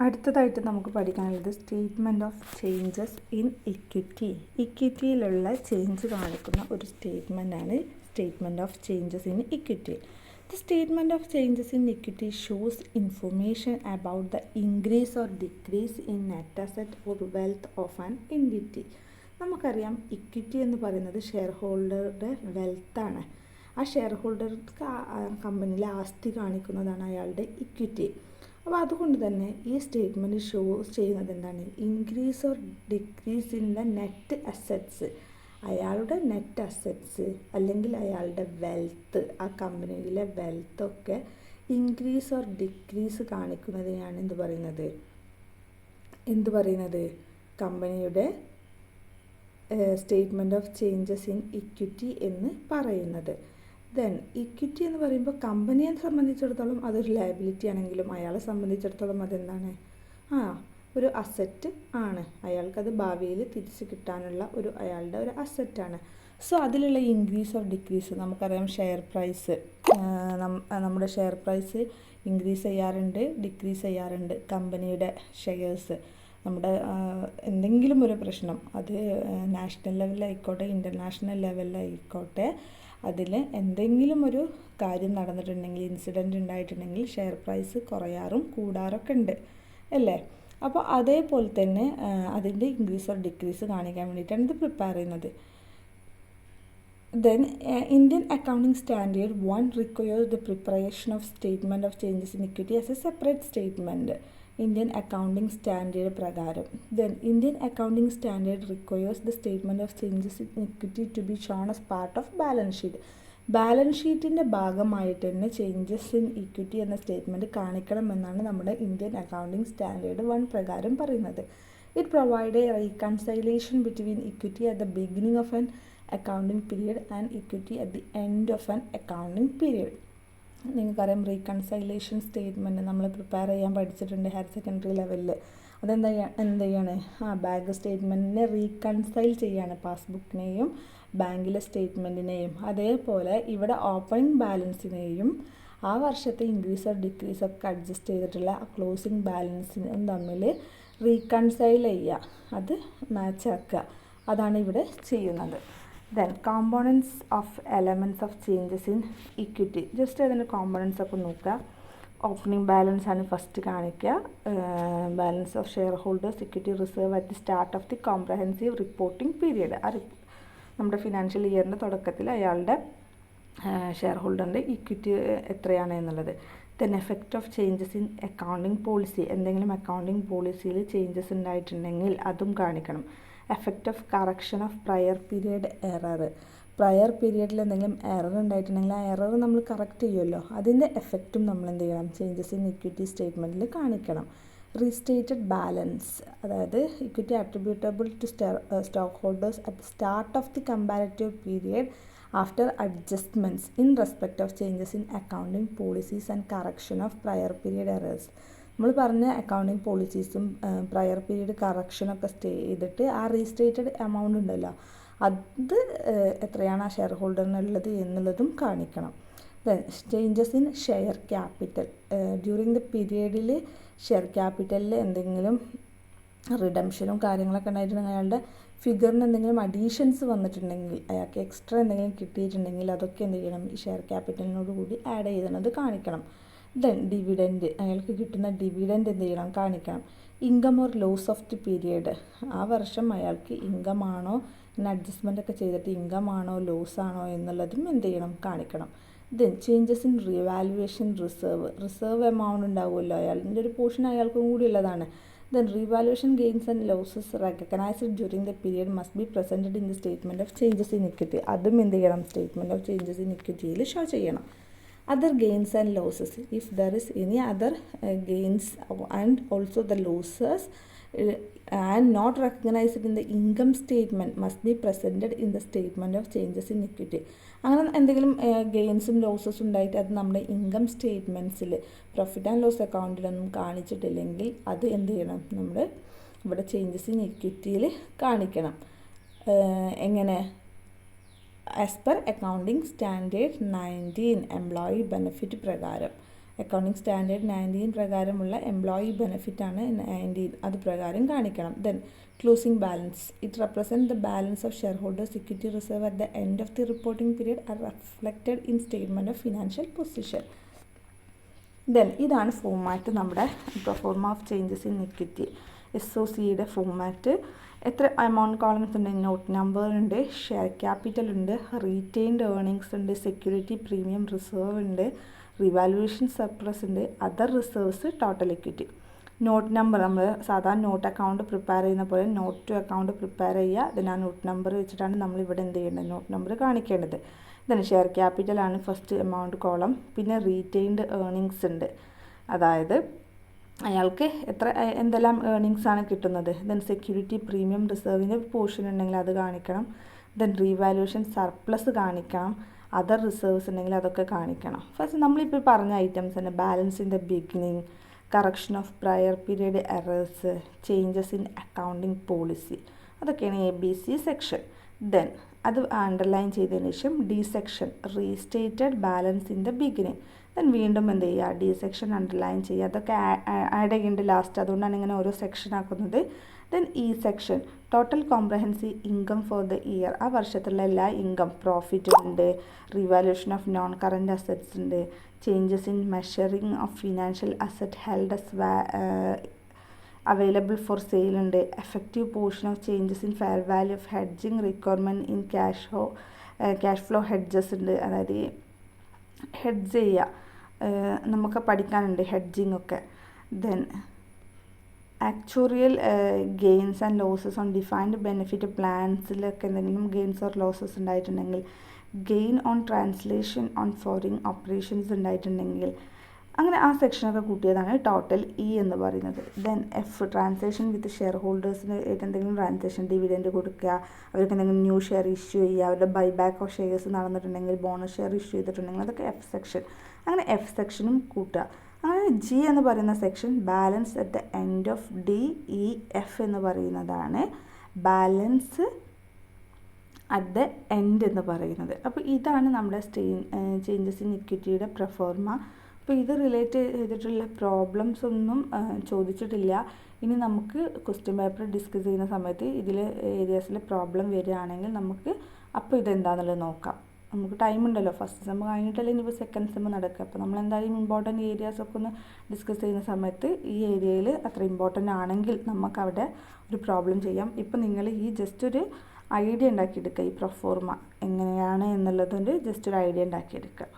അടുത്തതായിട്ട് നമുക്ക് പഠിക്കാനുള്ളത് statement of changes in equity. ഇക്വിറ്റിയിലുള്ള ചേഞ്ച് കാണിക്കുന്ന ഒരു സ്റ്റേറ്റ്മെൻറ്റാണ് statement of changes in equity. The statement of changes in equity shows information about the increase or decrease in net asset or wealth of an entity. നമുക്കറിയാം equity എന്ന് പറയുന്നത് share ഹോൾഡറുടെ വെൽത്താണ്. ആ share ഹോൾഡർക്ക് കമ്പനിയിലെ ആസ്തി കാണിക്കുന്നതാണ് അയാളുടെ ഇക്വിറ്റി. അപ്പോൾ അതുകൊണ്ട് തന്നെ ഈ സ്റ്റേറ്റ്മെൻറ്റ് ഷോസ് ചെയ്യുന്നത് എന്താണ്? Increase or decrease in the net assets, അയാളുടെ നെറ്റ് അസറ്റ്സ് അല്ലെങ്കിൽ അയാളുടെ വെൽത്ത്, ആ കമ്പനിയിലെ വെൽത്തൊക്കെ ഇൻക്രീസ് ഓർ ഡിക്രീസ് കാണിക്കുന്നതിനാണ് എന്ത് പറയുന്നത് കമ്പനിയുടെ statement of changes in equity എന്ന് പറയുന്നത്. ദെൻ ഇക്വിറ്റി എന്ന് പറയുമ്പോൾ കമ്പനിയെ സംബന്ധിച്ചിടത്തോളം അതൊരു ലയബിലിറ്റി ആണെങ്കിലും അയാളെ സംബന്ധിച്ചിടത്തോളം അതെന്താണ്? ഒരു അസറ്റ് ആണ്. അയാൾക്കത് ഭാവിയിൽ തിരിച്ച് കിട്ടാനുള്ള അയാളുടെ ഒരു അസറ്റാണ്. സോ അതിലുള്ള ഇൻക്രീസ് ഓർ ഡിക്രീസ് നമുക്കറിയാം. ഷെയർ പ്രൈസ്, നമ്മുടെ ഷെയർ പ്രൈസ് ഇൻക്രീസ് ചെയ്യാറുണ്ട്, ഡിക്രീസ് ചെയ്യാറുണ്ട്. കമ്പനിയുടെ ഷെയർസ് നമ്മുടെ എന്തെങ്കിലും ഒരു പ്രശ്നം, അത് നാഷണൽ ലെവലിലായിക്കോട്ടെ ഇൻ്റർനാഷണൽ ലെവലിലായിക്കോട്ടെ, അതിൽ എന്തെങ്കിലും ഒരു കാര്യം നടന്നിട്ടുണ്ടെങ്കിൽ, ഇൻസിഡൻറ്റ് ഉണ്ടായിട്ടുണ്ടെങ്കിൽ ഷെയർ പ്രൈസ് കുറയാറും കൂടാറൊക്കെ ഉണ്ട് അല്ലേ? അപ്പോൾ അതേപോലെ തന്നെ അതിൻ്റെ ഇൻക്രീസ് ഓർ ഡിക്രീസ് കാണിക്കാൻ വേണ്ടിയിട്ടാണ് ഇത് പ്രിപ്പയർ ചെയ്യുന്നത്. Then Indian Accounting Standard 1 requires the preparation of statement of changes in equity as a separate statement. Indian Accounting Standard പ്രകാരം then Indian Accounting Standard requires the statement of changes in equity to be shown as part of balance sheet. Balance ഷീറ്റിൻ്റെ ഭാഗമായിട്ട് തന്നെ changes in equity എന്ന statement കാണിക്കണമെന്നാണ് നമ്മുടെ Indian accounting standard 1 പ്രകാരം പറയുന്നത്. It provide a reconciliation between equity at the beginning of an accounting period and equity at the end of an accounting period. നിങ്ങൾക്കറിയാം reconciliation statement നമ്മൾ prepare ചെയ്യാൻ പഠിച്ചിട്ടുണ്ട് higher secondary ലെവലിൽ. എന്ത് ചെയ്യാണ്? ബാങ്ക് സ്റ്റേറ്റ്മെൻറ്റിനെ റീകൺസൈൽ ചെയ്യാണ്, പാസ്ബുക്കിനെയും ബാങ്കിലെ സ്റ്റേറ്റ്മെൻറ്റിനെയും. അതേപോലെ ഇവിടെ ഓപ്പണിംഗ് ബാലൻസിനെയും ആ വർഷത്തെ ഇൻക്രീസ് ഓർ ഡിക്രീസ് ഒക്കെ അഡ്ജസ്റ്റ് ചെയ്തിട്ടുള്ള ക്ലോസിംഗ് ബാലൻസിനും തമ്മിൽ റീകൺസൈൽ ചെയ്യുക, അത് മാച്ച് ആക്കുക. അതാണ് ഇവിടെ ചെയ്യുന്നത്. Then components of elements of changes in equity. Just അതിൻ്റെ കോമ്പോണൻസ് ഒക്കെ നോക്കുക. ഓപ്പണിംഗ് ബാലൻസ് ആണ് ഫസ്റ്റ് കാണിക്കുക. Balance of share holders equity reserve at the start of the comprehensive reporting period. നമ്മുടെ ഫിനാൻഷ്യൽ ഇയറിൻ്റെ തുടക്കത്തിൽ അയാളുടെ ഷെയർ ഹോൾഡറിൻ്റെ ഇക്വിറ്റി എത്രയാണ് എന്നുള്ളത്. Then effect of changes in accounting policy, എന്തെങ്കിലും അക്കൗണ്ടിംഗ് പോളിസിയിൽ ചേഞ്ചസ് ഉണ്ടായിട്ടുണ്ടെങ്കിൽ അതും കാണിക്കണം. Effect of correction of prior period error, prior പീരിയഡിൽ എന്തെങ്കിലും എറർ ഉണ്ടായിട്ടുണ്ടെങ്കിൽ ആ എറർ നമ്മൾ കറക്റ്റ് ചെയ്യുമല്ലോ, അതിൻ്റെ എഫക്റ്റും നമ്മൾ എന്ത് ചെയ്യണം? ചേഞ്ചസ് ഇൻ ഇക്വിറ്റി സ്റ്റേറ്റ്മെൻറ്റിൽ കാണിക്കണം. റീസ്റ്റേറ്റഡ് ബാലൻസ്, അതായത് equity attributable to stock holders at the start of the comparative period after adjustments in respect of changes in accounting policies and correction of prior period errors. നമ്മൾ പറഞ്ഞ accounting പോളിസീസും prior period കറക്ഷനൊക്കെ ചെയ്തിട്ട് ആ restated amount ഉണ്ടല്ലോ, അത് എത്രയാണ് ആ ഷെയർ ഹോൾഡറിനുള്ളത് എന്നുള്ളതും കാണിക്കണം. Then changes in share capital, during the പീരിയഡിൽ ഷെയർ ക്യാപിറ്റലിൽ എന്തെങ്കിലും റിഡംഷനും കാര്യങ്ങളൊക്കെ ഉണ്ടായിട്ടുണ്ടെങ്കിൽ അയാളുടെ ഫിഗറിന് എന്തെങ്കിലും അഡീഷൻസ് വന്നിട്ടുണ്ടെങ്കിൽ, അയാൾക്ക് എക്സ്ട്രാ എന്തെങ്കിലും കിട്ടിയിട്ടുണ്ടെങ്കിൽ അതൊക്കെ എന്ത് ചെയ്യണം? ഈ ഷെയർ ക്യാപിറ്റലിനോട് കൂടി ആഡ് ചെയ്യുന്നത് കാണിക്കണം. ദെൻ ഡിവിഡൻറ്റ്, അയാൾക്ക് കിട്ടുന്ന ഡിവിഡൻറ്റ് എന്ത് ചെയ്യണം? കാണിക്കണം. Income or loss of the period, ആ വർഷം അയാൾക്ക് ഇൻകം ആണോ, പിന്നെ അഡ്ജസ്റ്റ്മെൻ്റ് ഒക്കെ ചെയ്തിട്ട് ഇൻകം ആണോ ലോസ് ആണോ എന്നുള്ളതും എന്ത് ചെയ്യണം? കാണിക്കണം. Then changes in revaluation reserve amount ഉണ്ടാവുമല്ലോ, അയാളുടെ ഒരു പോർഷൻ അയാൾക്കും കൂടി ഉള്ളതാണ്. Then revaluation gains and losses recognised during the period must be presented in the statement of changes in equity, അതും എന്ത് ചെയ്യണം? സ്റ്റേറ്റ്മെൻറ്റ് ഓഫ് ചേഞ്ചസ് ഇൻ ഇക്വിറ്റിയിൽ ഷോ ചെയ്യണം. Other gains and losses, if there is any other gains and also the losses and not recognized in the income statement must be presented in the statement of changes in equity. അങ്ങനെ എന്തെങ്കിലും ഗെയിൻസും ലോസസും ഉണ്ടായിട്ട് അത് നമ്മുടെ income സ്റ്റേറ്റ്മെൻറ്റ്സിൽ profit and loss അക്കൗണ്ടിലൊന്നും കാണിച്ചിട്ടില്ലെങ്കിൽ അത് എന്ത് ചെയ്യണം? നമ്മൾ ഇവിടെ ചേഞ്ചസ് ഇൻ ഇക്വിറ്റിയിൽ കാണിക്കണം. എങ്ങനെ? As per accounting standard 19 employee benefit പ്രകാരം അക്കൗണ്ടിങ് സ്റ്റാൻഡേർഡ് 19 പ്രകാരമുള്ള എംപ്ലോയി ബെനിഫിറ്റാണ് 19 അത് പ്രകാരം കാണിക്കണം. Then closing balance it represent the balance of share holders equity reserve at the end of the reporting period are reflected in statement of financial position. Then ഇതാണ് format, നമ്മുടെ proforma of changes in equity SOCയുടെ format. എത്ര amount columns ഉണ്ട്? Note number ഉണ്ട്, share capital ഉണ്ട്, retained earnings ഉണ്ട്, security premium reserve ഉണ്ട്, revaluation surplus ഉണ്ട്, other reserves, total equity. Not number നമ്മൾ സാധാരണ നോട്ട് അക്കൗണ്ട് പ്രിപ്പയർ ചെയ്യുന്ന പോലെ നോട്ട് ടു അക്കൗണ്ട് പ്രിപ്പയർ ചെയ്യുക. ഇതിന് ആ നോട്ട് നമ്പർ വെച്ചിട്ടാണ് നമ്മൾ ഇവിടെ എന്ത് ചെയ്യേണ്ടത്, നോട്ട് നമ്പർ കാണിക്കേണ്ടത്. ഇതിന് ഷെയർ ക്യാപിറ്റലാണ് ഫസ്റ്റ് എമൗണ്ട് കോളം. പിന്നെ റീറ്റെയിൻഡ് ഏർണിങ്സ് ഉണ്ട്, അതായത് അയാൾക്ക് എന്തെല്ലാം ഏർണിങ്സ് ആണ് കിട്ടുന്നത്. ദെൻ സെക്യൂരിറ്റി പ്രീമിയം റിസർവിൻ്റെ പോർഷൻ ഉണ്ടെങ്കിൽ അത് കാണിക്കണം. ദെൻ റീവാലുവേഷൻ സർപ്ലസ് കാണിക്കണം. അതർ റിസർവ്സ് ഉണ്ടെങ്കിൽ അതൊക്കെ കാണിക്കണം. ഫസ്റ്റ് നമ്മളിപ്പോൾ പറഞ്ഞ ഐറ്റംസ് തന്നെ balance in the beginning, correction of prior period errors, changes in accounting policy, അതൊക്കെയാണ് ABC സെക്ഷൻ. ദെൻ അത് അണ്ടർലൈൻ ചെയ്തതിന് ശേഷം D section restated balance in the beginning. Then വീണ്ടും എന്ത് ചെയ്യുക, D സെക്ഷൻ അണ്ടർലൈൻ ചെയ്യുക. അതൊക്കെ ആഡ് ചെയ്യേണ്ടത് ലാസ്റ്റ്, അതുകൊണ്ടാണ് ഇങ്ങനെ ഓരോ സെക്ഷൻ ആക്കുന്നത്. Then E section total comprehensive income for the year, ആ വർഷത്തുള്ള എല്ലാ ഇൻകം, പ്രോഫിറ്റ് ഉണ്ട്, revaluation of non current assets ഉണ്ട്, changes in measuring of financial asset held as available for sale ഉണ്ട്, effective portion of changes in fair value of hedging requirement in cash flow hedges ഉണ്ട്, അതായത് hedge ചെയ്യുക നമുക്ക് പഠിക്കാനുണ്ട് hedging ഒക്കെ. Then actuarial gains and losses on defined benefit പ്ലാൻസിലൊക്കെ എന്തെങ്കിലും gains or losses ഉണ്ടായിട്ടുണ്ടെങ്കിൽ, gain on translation on foreign operations ഉണ്ടായിട്ടുണ്ടെങ്കിൽ, അങ്ങനെ ആ സെക്ഷനൊക്കെ കൂട്ടിയതാണ് ടോട്ടൽ E എന്ന് പറയുന്നത്. Then F transaction with share ഹോൾഡേഴ്സിന് എന്തെങ്കിലും ട്രാൻസാക്ഷൻ, ഡിവിഡൻഡ് കൊടുക്കുക, അവർക്ക് എന്തെങ്കിലും ന്യൂ ഷെയർ ഇഷ്യൂ ചെയ്യുക, അവരുടെ ബൈ ബാക്ക് ഓഫ് ഷെയർസ് നടന്നിട്ടുണ്ടെങ്കിൽ, ബോണസ് ഷെയർ ഇഷ്യൂ ചെയ്തിട്ടുണ്ടെങ്കിൽ, അതൊക്കെ F സെക്ഷൻ. അങ്ങനെ F സെക്ഷനും കൂട്ടുക. അങ്ങനെ G എന്ന് പറയുന്ന section balance at the end of DEF എന്ന് പറയുന്നതാണ് ബാലൻസ് അറ്റ് ദ എൻഡ് എന്ന് പറയുന്നത്. അപ്പോൾ ഇതാണ് നമ്മുടെ ചേഞ്ചസ് ഇൻ ഇക്വിറ്റിയുടെ പ്രൊഫോർമ. അപ്പോൾ ഇത് റിലേറ്റ് ചെയ്തിട്ടുള്ള പ്രോബ്ലംസ് ഒന്നും ചോദിച്ചിട്ടില്ല. ഇനി നമുക്ക് ക്വസ്റ്റ്യൻ പേപ്പർ ഡിസ്കസ് ചെയ്യുന്ന സമയത്ത് ഇതിൽ ഏരിയാസിൽ പ്രോബ്ലം വരികയാണെങ്കിൽ നമുക്ക് അപ്പോൾ ഇതെന്താണെന്നുള്ളത് നോക്കാം. നമുക്ക് ടൈം ഉണ്ടല്ലോ, ഫസ്റ്റ് സെം കഴിഞ്ഞിട്ടല്ലേ ഇനിയിപ്പോൾ സെക്കൻഡ് സെം നടക്കുക. അപ്പോൾ നമ്മൾ എന്തായാലും ഇമ്പോർട്ടൻറ്റ് ഏരിയാസൊക്കെ ഒന്ന് ഡിസ്കസ് ചെയ്യുന്ന സമയത്ത് ഈ ഏരിയയിൽ അത്ര ഇമ്പോർട്ടൻ്റ് ആണെങ്കിൽ നമുക്ക് അവിടെ ഒരു പ്രോബ്ലം ചെയ്യാം. ഇപ്പം നിങ്ങൾ ഈ ജസ്റ്റ് ഒരു ഐഡിയ ഉണ്ടാക്കിയെടുക്കുക, ഈ പ്രൊഫോർമ എങ്ങനെയാണ് എന്നുള്ളതുകൊണ്ട് ജസ്റ്റ് ഒരു ഐഡിയ ഉണ്ടാക്കിയെടുക്കുക.